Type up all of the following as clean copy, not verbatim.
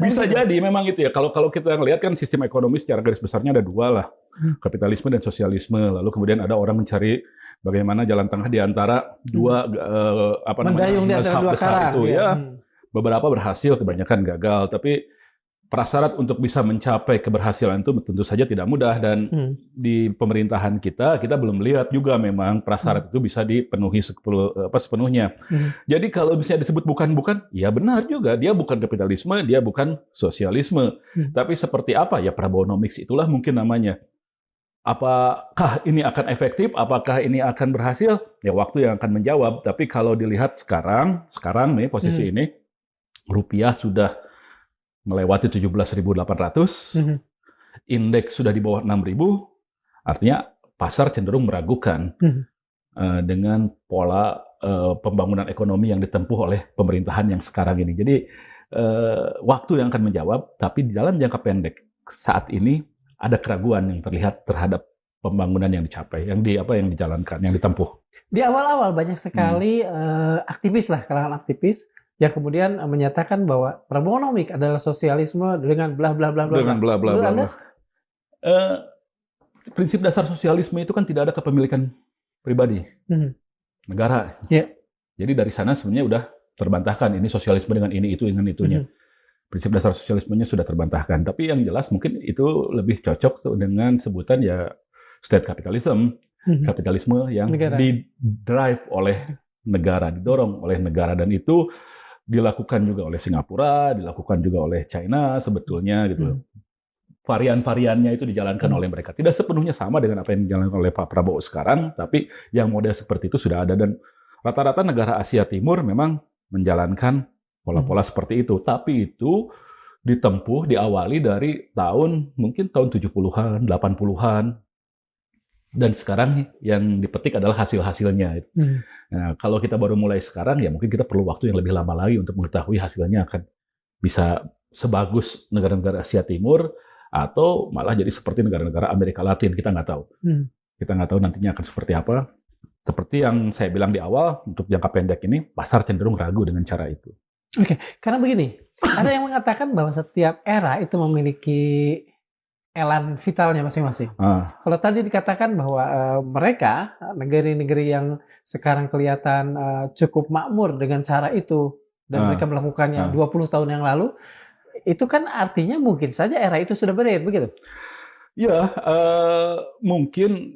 Bisa jadi memang itu ya. Kalau kita lihat kan sistem ekonomi secara garis besarnya ada dua lah, kapitalisme dan sosialisme. Lalu kemudian ada orang mencari bagaimana jalan tengah di antara dua mendayung di antara dua besar karang itu ya. Beberapa berhasil, kebanyakan gagal. Tapi prasyarat untuk bisa mencapai keberhasilan itu tentu saja tidak mudah, dan di pemerintahan kita belum lihat juga memang prasyarat itu bisa dipenuhi sepenuhnya. Jadi kalau bisa disebut bukan, ya benar juga, dia bukan kapitalisme, dia bukan sosialisme. Tapi seperti apa? Ya Prabowonomics itulah mungkin namanya. Apakah ini akan efektif? Apakah ini akan berhasil? Ya waktu yang akan menjawab. Tapi kalau dilihat sekarang nih posisi ini, rupiah sudah melewati 17.800, indeks sudah di bawah 6.000, artinya pasar cenderung meragukan dengan pola pembangunan ekonomi yang ditempuh oleh pemerintahan yang sekarang ini. Jadi waktu yang akan menjawab, tapi di dalam jangka pendek saat ini ada keraguan yang terlihat terhadap pembangunan yang dicapai, yang dijalankan, yang ditempuh. Di awal-awal banyak sekali aktivis lah, kalangan aktivis yang kemudian menyatakan bahwa Prabowonomics adalah sosialisme dengan bla bla bla bla. Dengan bla bla bla. Prinsip dasar sosialisme itu kan tidak ada kepemilikan pribadi, negara. Jadi dari sana sebenarnya udah terbantahkan ini sosialisme dengan ini itu dengan itunya. Prinsip dasar sosialismenya sudah terbantahkan. Tapi yang jelas mungkin itu lebih cocok dengan sebutan ya state capitalism, kapitalisme yang didrive oleh negara, didorong oleh negara, dan itu dilakukan juga oleh Singapura, dilakukan juga oleh China sebetulnya gitu. Varian-variannya itu dijalankan oleh mereka. Tidak sepenuhnya sama dengan apa yang dijalankan oleh Pak Prabowo sekarang, tapi yang model seperti itu sudah ada, dan rata-rata negara Asia Timur memang menjalankan pola-pola seperti itu. Tapi itu diawali dari mungkin tahun 70-an, 80-an. Dan sekarang yang dipetik adalah hasil-hasilnya. Nah, kalau kita baru mulai sekarang, ya mungkin kita perlu waktu yang lebih lama lagi untuk mengetahui hasilnya akan bisa sebagus negara-negara Asia Timur atau malah jadi seperti negara-negara Amerika Latin. Kita nggak tahu. Kita nggak tahu nantinya akan seperti apa. Seperti yang saya bilang di awal, untuk jangka pendek ini pasar cenderung ragu dengan cara itu. Oke, karena begini, ada yang mengatakan bahwa setiap era itu memiliki elan vitalnya masing-masing. Kalau tadi dikatakan bahwa mereka, negeri-negeri yang sekarang kelihatan cukup makmur dengan cara itu, dan mereka melakukannya 20 tahun yang lalu, itu kan artinya mungkin saja era itu sudah berakhir, begitu? Ya, mungkin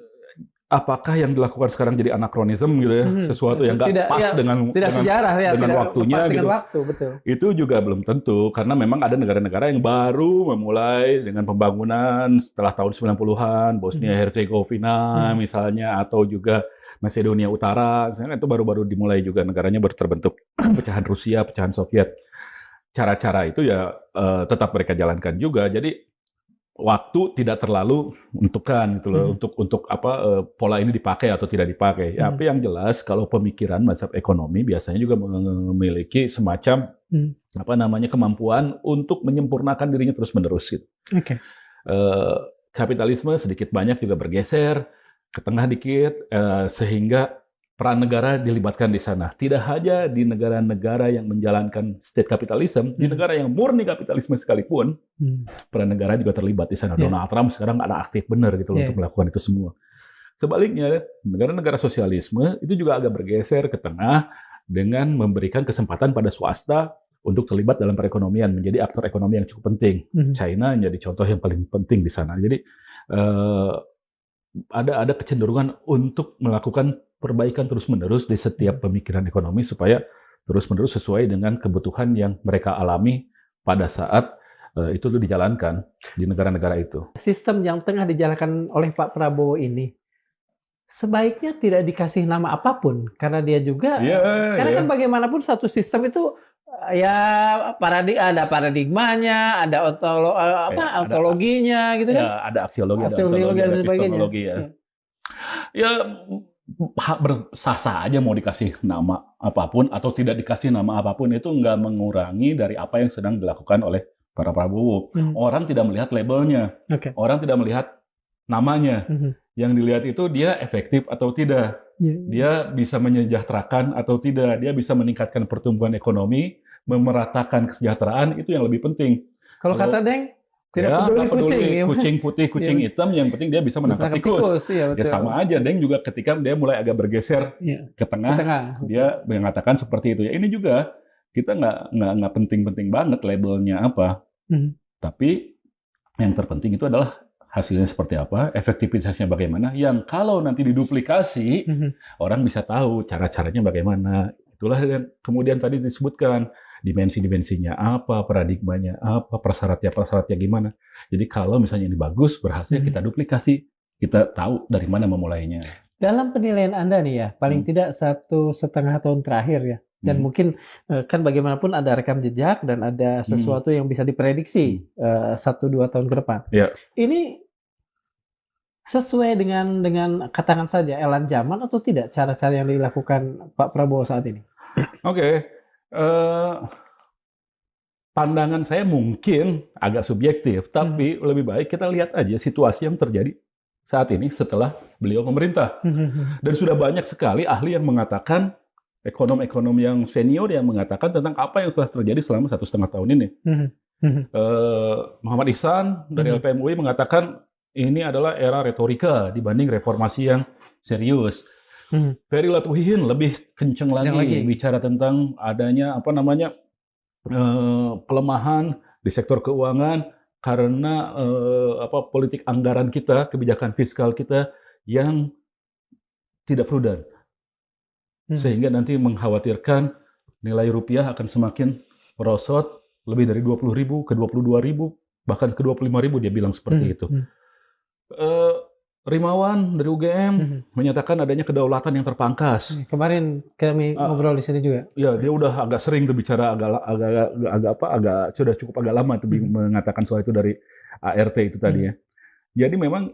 apakah yang dilakukan sekarang jadi anakronisme gitu ya, sesuatu yang nggak pas dengan sejarah ya, dengan waktunya pas dengan gitu. waktu, betul. Itu juga belum tentu, karena memang ada negara-negara yang baru memulai dengan pembangunan setelah tahun 90-an, Bosnia Herzegovina misalnya, atau juga Macedonia Utara, misalnya itu baru-baru dimulai juga, negaranya baru terbentuk. Pecahan Rusia, pecahan Soviet. Cara-cara itu ya tetap mereka jalankan juga. Jadi waktu tidak terlalu menentukan gitu loh, untuk pola ini dipakai atau tidak dipakai. Ya, tapi yang jelas kalau pemikiran mazhab ekonomi biasanya juga memiliki semacam kemampuan untuk menyempurnakan dirinya terus-menerus gitu. Kapitalisme sedikit banyak juga bergeser ke tengah dikit, sehingga peran negara dilibatkan di sana. Tidak hanya di negara-negara yang menjalankan state capitalism, di negara yang murni kapitalisme sekalipun, peran negara juga terlibat di sana. Donald Trump sekarang ada aktif benar gitu loh untuk melakukan itu semua. Sebaliknya, negara-negara sosialisme itu juga agak bergeser ke tengah dengan memberikan kesempatan pada swasta untuk terlibat dalam perekonomian, menjadi aktor ekonomi yang cukup penting. China menjadi contoh yang paling penting di sana. Jadi ada kecenderungan untuk melakukan perbaikan terus-menerus di setiap pemikiran ekonomi supaya terus-menerus sesuai dengan kebutuhan yang mereka alami pada saat itu dijalankan di negara-negara itu. Sistem yang tengah dijalankan oleh Pak Prabowo ini sebaiknya tidak dikasih nama apapun, karena dia juga kan bagaimanapun satu sistem itu ya ada paradigmanya, ada ontologinya gitu kan. Ya, ada aksiologi, ada epistemologi ya. Ya bersah-sah aja mau dikasih nama apapun atau tidak dikasih nama apapun, itu nggak mengurangi dari apa yang sedang dilakukan oleh para Prabowo. Orang tidak melihat labelnya, orang tidak melihat namanya. Yang dilihat itu dia efektif atau tidak, dia bisa menyejahterakan atau tidak, dia bisa meningkatkan pertumbuhan ekonomi, memeratakan kesejahteraan, itu yang lebih penting. Kalau kata Deng, tidak peduli kucing. Kucing putih, kucing hitam, yang penting dia bisa menangkap tikus. Iya, ya sama aja, Deng juga ketika dia mulai agak bergeser ke tengah, dia mengatakan seperti itu. Ya ini juga kita nggak penting-penting banget labelnya apa, tapi yang terpenting itu adalah hasilnya seperti apa, efektivitasnya bagaimana, yang kalau nanti diduplikasi, orang bisa tahu cara-caranya bagaimana. Itulah yang kemudian tadi disebutkan, dimensi-dimensinya apa, paradigmanya apa, persyaratnya gimana. Jadi kalau misalnya ini bagus, berhasil, kita duplikasi, kita tahu dari mana memulainya. Dalam penilaian Anda nih ya, paling tidak 1,5 tahun terakhir ya, dan mungkin kan bagaimanapun ada rekam jejak dan ada sesuatu yang bisa diprediksi 1-2 tahun ke depan. Ini sesuai dengan katakan saja elan zaman atau tidak cara-cara yang dilakukan Pak Prabowo saat ini? Oke. Pandangan saya mungkin agak subjektif, tapi lebih baik kita lihat aja situasi yang terjadi saat ini setelah beliau memerintah. Dan sudah banyak sekali ahli yang mengatakan, ekonom-ekonom yang senior yang mengatakan tentang apa yang telah terjadi selama 1,5 tahun ini. Muhammad Ihsan dari LPM UI mengatakan ini adalah era retorika dibanding reformasi yang serius. Ferry Latuhihin lebih kenceng lagi bicara tentang adanya pelemahan di sektor keuangan karena politik anggaran kita, kebijakan fiskal kita yang tidak prudent, sehingga nanti mengkhawatirkan nilai rupiah akan semakin merosot lebih dari 20.000 ke 22.000 bahkan ke 25.000 dia bilang seperti itu. Rimawan dari UGM menyatakan adanya kedaulatan yang terpangkas. Kemarin kami ngobrol di sini juga. Ya, dia udah agak sering tuh bicara sudah cukup agak lama tuh mengatakan soal itu dari ART itu tadi ya. Jadi memang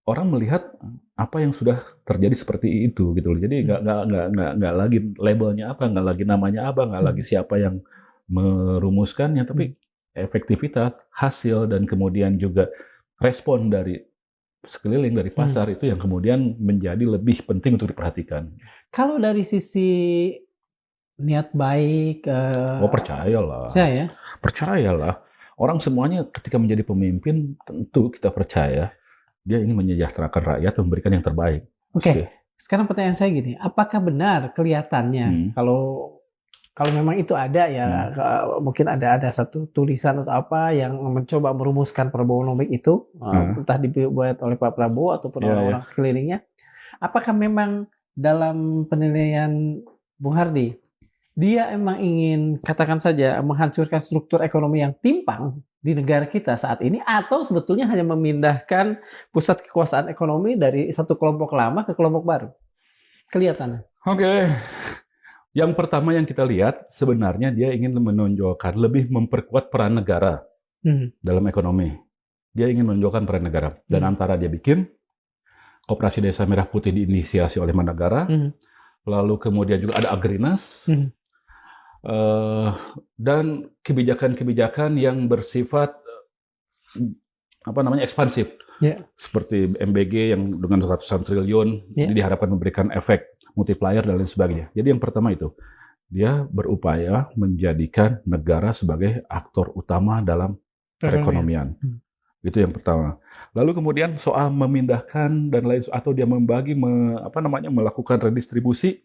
orang melihat apa yang sudah terjadi seperti itu gitu. Jadi nggak lagi labelnya apa, nggak lagi namanya apa, nggak lagi siapa yang merumuskannya, tapi efektivitas, hasil dan kemudian juga respon dari sekeliling dari pasar itu yang kemudian menjadi lebih penting untuk diperhatikan. Kalau dari sisi niat baik, percayalah. Orang semuanya ketika menjadi pemimpin tentu kita percaya dia ingin menyejahterakan rakyat, memberikan yang terbaik. Oke. Sekarang pertanyaan saya gini, apakah benar kelihatannya kalau memang itu ada ya, mungkin ada satu tulisan atau apa yang mencoba merumuskan Prabowonomics itu, entah dibuat oleh Pak Prabowo ataupun orang-orang sekelilingnya. Apakah memang dalam penilaian Bung Hardy, dia emang ingin katakan saja menghancurkan struktur ekonomi yang timpang di negara kita saat ini, atau sebetulnya hanya memindahkan pusat kekuasaan ekonomi dari satu kelompok lama ke kelompok baru? Kelihatannya. Oke. Yang pertama yang kita lihat, sebenarnya dia ingin menonjolkan, lebih memperkuat peran negara dalam ekonomi. Dia ingin menonjolkan peran negara. Dan antara dia bikin Koperasi Desa Merah Putih diinisiasi oleh Managara, lalu kemudian juga ada Agrinas, dan kebijakan-kebijakan yang bersifat ekspansif. Seperti MBG yang dengan ratusan triliun, ini diharapkan memberikan efek multiplier dan lain sebagainya. Jadi yang pertama itu, dia berupaya menjadikan negara sebagai aktor utama dalam perekonomian. Itu yang pertama. Lalu kemudian soal memindahkan dan lain, atau dia membagi, melakukan redistribusi.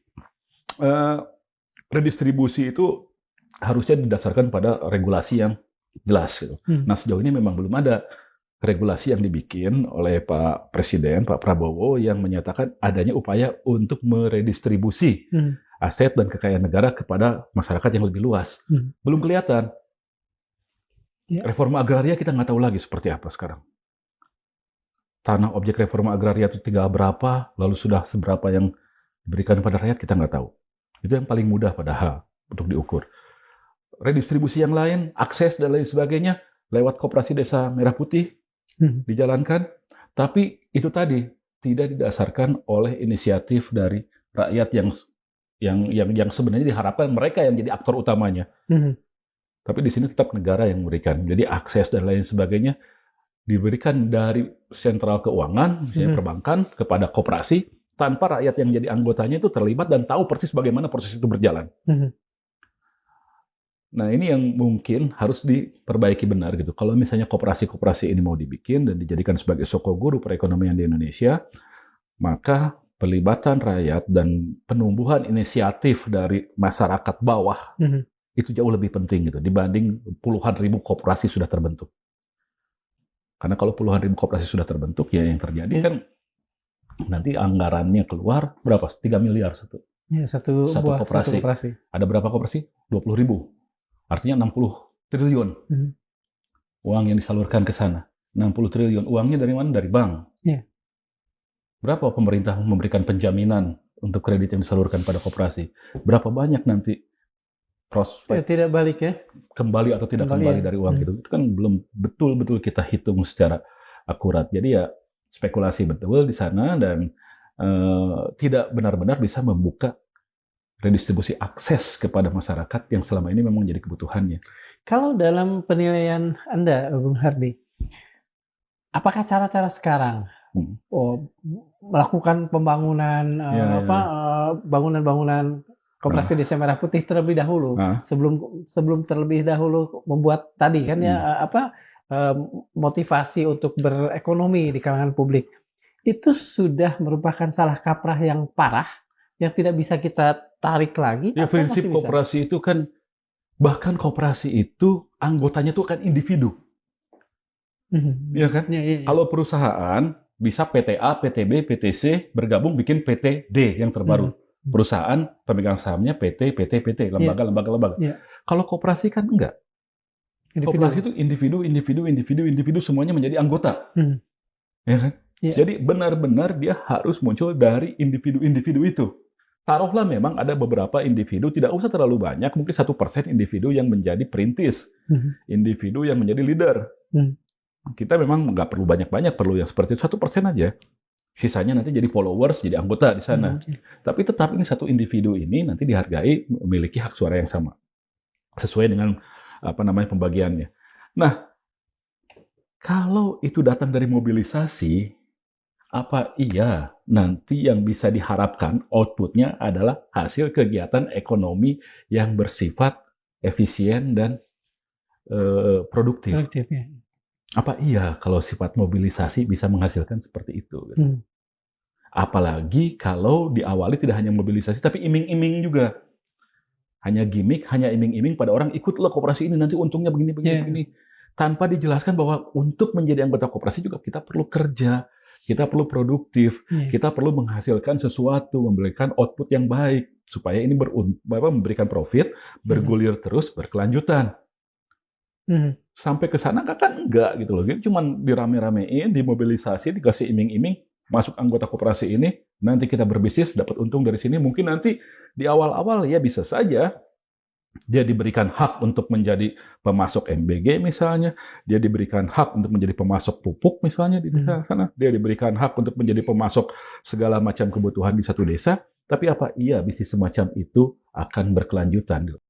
Redistribusi itu harusnya didasarkan pada regulasi yang jelas. Gitu. Nah sejauh ini memang belum ada regulasi yang dibikin oleh Pak Presiden, Pak Prabowo, yang menyatakan adanya upaya untuk meredistribusi aset dan kekayaan negara kepada masyarakat yang lebih luas. Belum kelihatan. Reforma agraria kita nggak tahu lagi seperti apa sekarang. Tanah objek reforma agraria itu tinggal berapa, lalu sudah seberapa yang diberikan kepada rakyat, kita nggak tahu. Itu yang paling mudah padahal untuk diukur. Redistribusi yang lain, akses dan lain sebagainya, lewat Koperasi Desa Merah Putih, dijalankan, tapi itu tadi tidak didasarkan oleh inisiatif dari rakyat yang sebenarnya diharapkan mereka yang jadi aktor utamanya. Tapi di sini tetap negara yang memberikan. Jadi akses dan lain sebagainya diberikan dari sentral keuangan, misalnya perbankan, kepada koperasi, tanpa rakyat yang jadi anggotanya itu terlibat dan tahu persis bagaimana proses itu berjalan. Nah, ini yang mungkin harus diperbaiki benar gitu. Kalau misalnya koperasi-koperasi ini mau dibikin dan dijadikan sebagai sokoguru perekonomian di Indonesia, maka pelibatan rakyat dan penumbuhan inisiatif dari masyarakat bawah itu jauh lebih penting gitu dibanding puluhan ribu koperasi sudah terbentuk. Karena kalau puluhan ribu koperasi sudah terbentuk, ya yang terjadi kan nanti anggarannya keluar berapa? 3 miliar satu. Ya, satu koperasi. Ada berapa koperasi? 20.000. Artinya 60 triliun uang yang disalurkan ke sana. 60 triliun. Uangnya dari mana? Dari bank. Yeah. Berapa pemerintah memberikan penjaminan untuk kredit yang disalurkan pada koperasi? Berapa banyak nanti prospek tidak balik ya? Kembali atau tidak kembali dari uang itu? Itu kan belum betul-betul kita hitung secara akurat. Jadi ya spekulasi betul di sana dan tidak benar-benar bisa membuka redistribusi akses kepada masyarakat yang selama ini memang jadi kebutuhannya. Kalau dalam penilaian Anda, Bung Hardy, apakah cara-cara sekarang melakukan pembangunan bangunan-bangunan koperasi Desa Merah Putih terlebih dahulu, sebelum terlebih dahulu membuat tadi kan motivasi untuk berekonomi di kalangan publik, itu sudah merupakan salah kaprah yang parah yang tidak bisa kita tarik lagi? Ya, prinsip koperasi itu kan, bahkan koperasi itu anggotanya itu kan individu. Ya kan? Ya. Kalau perusahaan bisa PTA, PTB, PTC bergabung bikin PTD yang terbaru. Perusahaan pemegang sahamnya PT, lembaga. Ya. Kalau koperasi kan enggak. Koperasi itu individu semuanya menjadi anggota. Ya kan? Ya. Jadi benar-benar dia harus muncul dari individu-individu itu. Taruhlah memang ada beberapa individu, tidak usah terlalu banyak, mungkin 1% individu yang menjadi perintis, individu yang menjadi leader. Kita memang nggak perlu banyak-banyak, perlu yang seperti itu 1% aja. Sisanya nanti jadi followers, jadi anggota di sana. Tapi tetap ini satu individu ini nanti dihargai memiliki hak suara yang sama, sesuai dengan pembagiannya. Nah, kalau itu datang dari mobilisasi, apa iya nanti yang bisa diharapkan outputnya adalah hasil kegiatan ekonomi yang bersifat efisien dan produktif? Ya. Apa iya kalau sifat mobilisasi bisa menghasilkan seperti itu? Gitu. Apalagi kalau diawali tidak hanya mobilisasi, tapi iming-iming juga. Hanya gimmick, hanya iming-iming pada orang, ikutlah koperasi ini, nanti untungnya begini. Tanpa dijelaskan bahwa untuk menjadi anggota koperasi juga kita perlu kerja, kita perlu produktif, kita perlu menghasilkan sesuatu, memberikan output yang baik, supaya ini memberikan profit, bergulir terus, berkelanjutan. Sampai ke sana kan enggak gitu loh. Cuma dirame-ramein, dimobilisasi, dikasih iming-iming, masuk anggota koperasi ini, nanti kita berbisnis, dapat untung dari sini. Mungkin nanti di awal-awal ya bisa saja dia diberikan hak untuk menjadi pemasok MBG misalnya, dia diberikan hak untuk menjadi pemasok pupuk misalnya di desa sana, dia diberikan hak untuk menjadi pemasok segala macam kebutuhan di satu desa. Tapi apa iya bisnis semacam itu akan berkelanjutan?